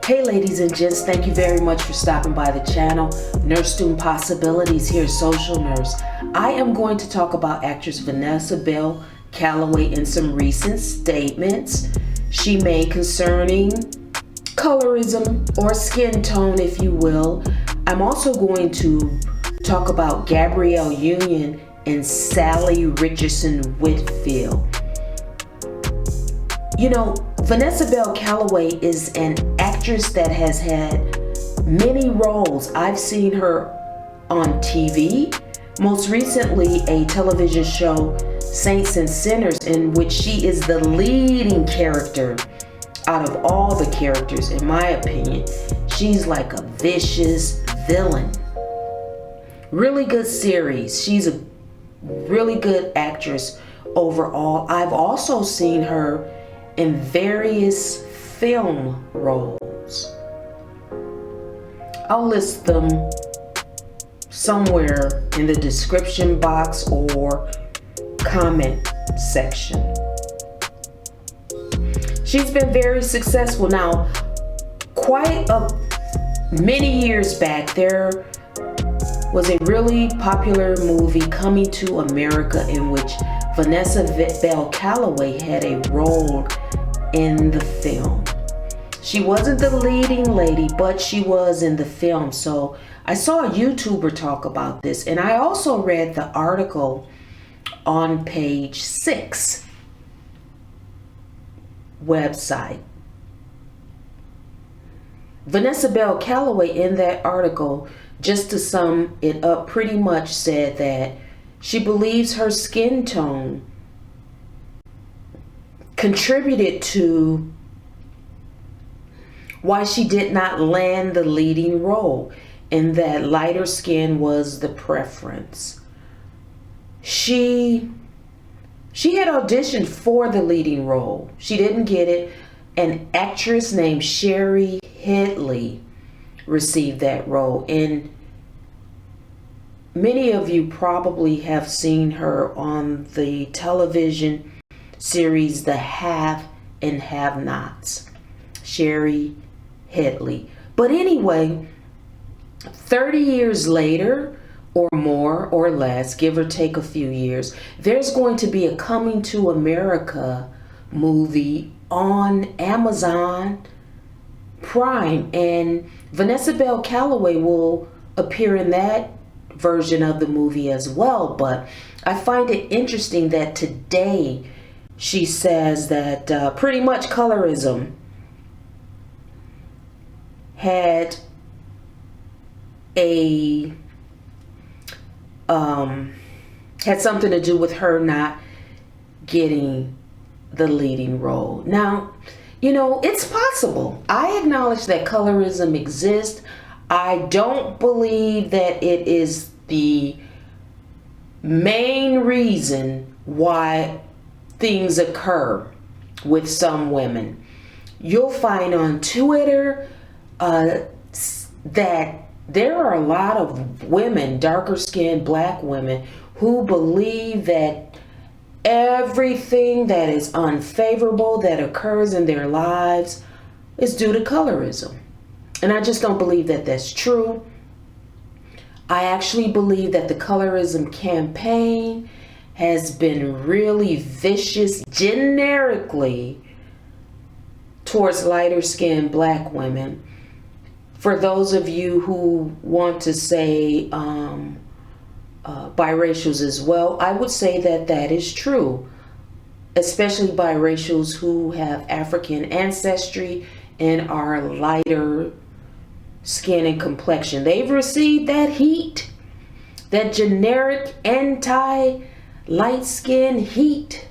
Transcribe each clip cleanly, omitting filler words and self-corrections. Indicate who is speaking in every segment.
Speaker 1: Hey ladies and gents, thank you very much for stopping by the channel. Nurse Student Possibilities here, Social Nurse. I am going to talk about actress Vanessa Bell Calloway and some recent statements she made concerning colorism or skin tone, if you will. I'm also going to talk about Gabrielle Union and Sally Richardson Whitfield. You know, Vanessa Bell Calloway is an actress that has had many roles. I've seen her on TV, most recently a television show, Saints and Sinners, in which she is the leading character out of all the characters, in my opinion. She's like a vicious villain. Really good series. She's a really good actress overall. I've also seen her in various film roles. I'll list them somewhere in the description box or comment section. She's been very successful. Now, many years back, there was a really popular movie, Coming to America, in which Vanessa Bell Calloway had a role in the film. She wasn't the leading lady, but she was in the film. So I saw a YouTuber talk about this, and I also read the article on page 6 website. Vanessa Bell Calloway in that article, just to sum it up, pretty much said that she believes her skin tone contributed to why she did not land the leading role, and that lighter skin was the preference. She had auditioned for the leading role. She didn't get it. An actress named Sherry Headley received that role, and many of you probably have seen her on the television series The Have and Have Nots. Sherry Headley. But anyway, 30 years later, or more or less, give or take a few years, there's going to be a Coming to America movie on Amazon Prime, and Vanessa Bell Calloway will appear in that version of the movie as well. But I find it interesting that today she says that pretty much colorism had something to do with her not getting the leading role. Now, you know, it's possible. I acknowledge that colorism exists. I don't believe that it is the main reason why things occur with some women. You'll find on Twitter that there are a lot of women, darker skinned black women, who believe that everything that is unfavorable that occurs in their lives is due to colorism. And I just don't believe that that's true. I actually believe that the colorism campaign has been really vicious generically towards lighter skinned black women. For those of you who want to say biracials as well, I would say that that is true, especially biracials who have African ancestry and are lighter skin and complexion. They've received that heat, that generic anti-light skin heat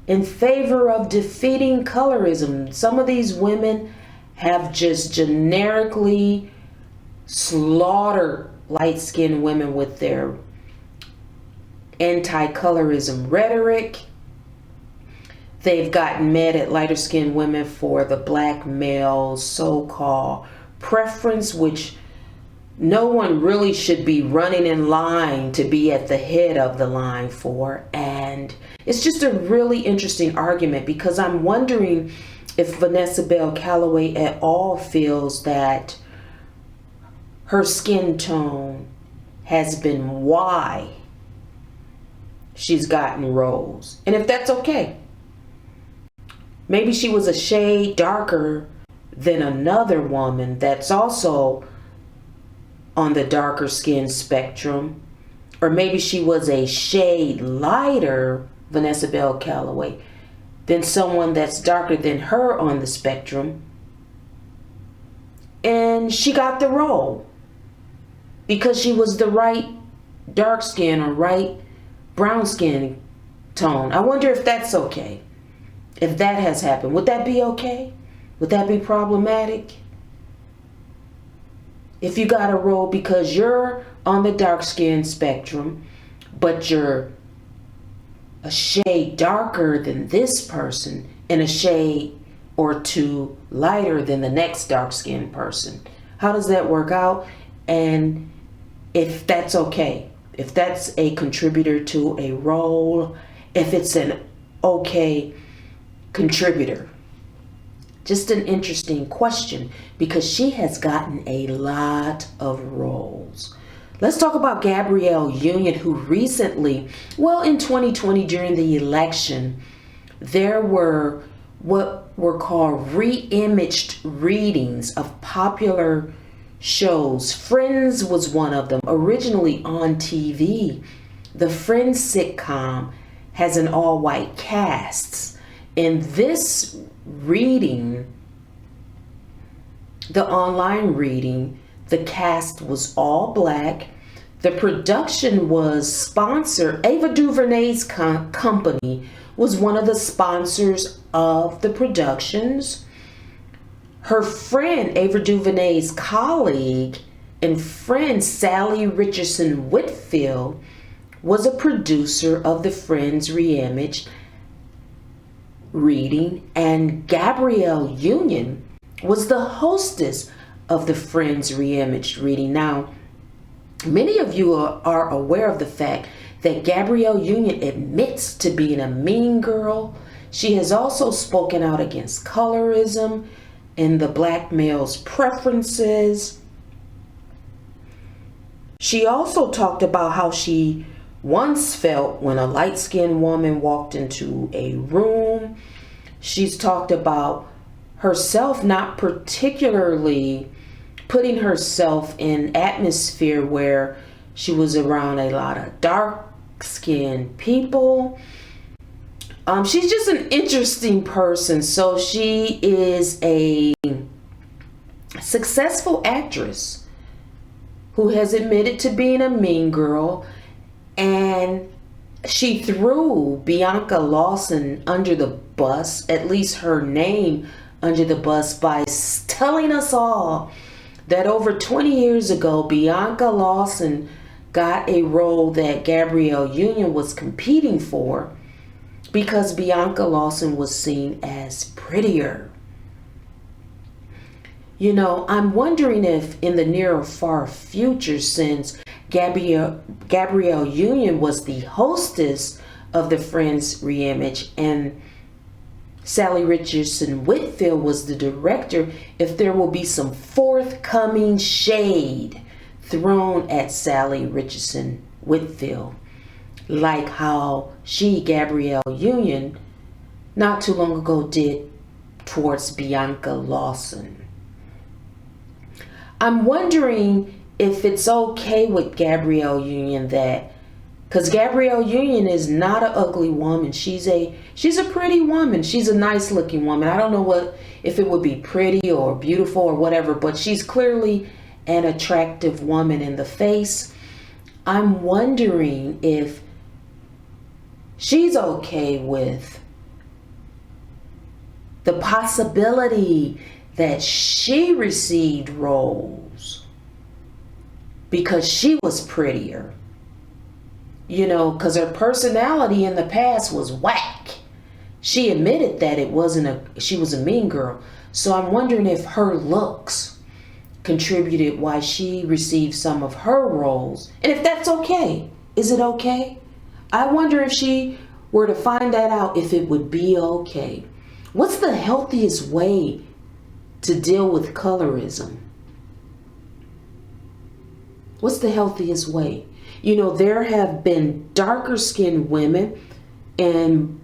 Speaker 1: in favor of defeating colorism. Some of these women have just generically slaughtered light-skinned women with their anti-colorism rhetoric. They've gotten mad at lighter-skinned women for the black male so-called preference, which no one really should be running in line to be at the head of the line for. And it's just a really interesting argument, because I'm wondering if Vanessa Bell Calloway at all feels that her skin tone has been why she's gotten roles. And if that's okay. Maybe she was a shade darker than another woman that's also on the darker skin spectrum. Or maybe she was a shade lighter, Vanessa Bell Calloway, than someone that's darker than her on the spectrum. And she got the role because she was the right dark skin or right brown skin tone. I wonder if that's okay. If that has happened, would that be okay? Would that be problematic? If you got a role because you're on the dark skin spectrum, but you're a shade darker than this person and a shade or two lighter than the next dark skinned person, how does that work out? And if that's okay, if that's a contributor to a role, if it's an okay contributor. Just an interesting question because she has gotten a lot of roles. Let's talk about Gabrielle Union, who recently, well, in 2020 during the election, there were what were called re-imaged readings of popular shows. Friends was one of them, originally on TV. The Friends sitcom has an all-white cast. In this reading, the online reading, the cast was all black. The production was sponsored. Ava DuVernay's company was one of the sponsors of the productions. Her friend, Ava DuVernay's colleague and friend, Sally Richardson Whitfield, was a producer of the Friends Reimaged reading, and Gabrielle Union was the hostess of the Friends Reimaged reading. Now, many of you are aware of the fact that Gabrielle Union admits to being a mean girl. She has also spoken out against colorism and the black male's preferences. She also talked about how she once felt when a light-skinned woman walked into a room. She's talked about herself not particularly putting herself in atmosphere where she was around a lot of dark-skinned people. She's just an interesting person. So she is a successful actress who has admitted to being a mean girl. And she threw Bianca Lawson under the bus, at least her name under the bus, by telling us all that over 20 years ago, Bianca Lawson got a role that Gabrielle Union was competing for because Bianca Lawson was seen as prettier. You know, I'm wondering if in the near or far future, since Gabrielle Union was the hostess of the Friends Reimage and Sally Richardson Whitfield was the director, if there will be some forthcoming shade thrown at Sally Richardson Whitfield, like how she, Gabrielle Union, not too long ago did towards Bianca Lawson. I'm wondering if it's okay with Gabrielle Union that, because Gabrielle Union is not an ugly woman. She's a pretty woman. She's a nice looking woman. I don't know if it would be pretty or beautiful or whatever, but she's clearly an attractive woman in the face. I'm wondering if she's okay with the possibility that she received roles because she was prettier. You know, because her personality in the past was whack. She admitted that she was a mean girl. So I'm wondering if her looks contributed why she received some of her roles. And if that's okay. Is it okay? I wonder if she were to find that out, if it would be okay. What's the healthiest way to deal with colorism? What's the healthiest way? You know, there have been darker skinned women in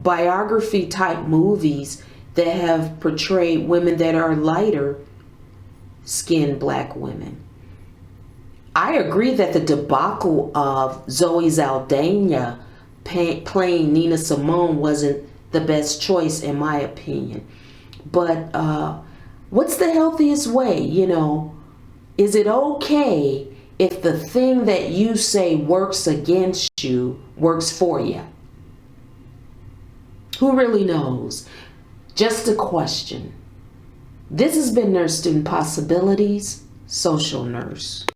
Speaker 1: biography type movies that have portrayed women that are lighter skinned black women. I agree that the debacle of Zoe Saldana playing Nina Simone wasn't the best choice in my opinion. But what's the healthiest way, you know? Is it okay if the thing that you say works against you works for you? Who really knows? Just a question. This has been Nurse Student Possibilities, Social Nurse.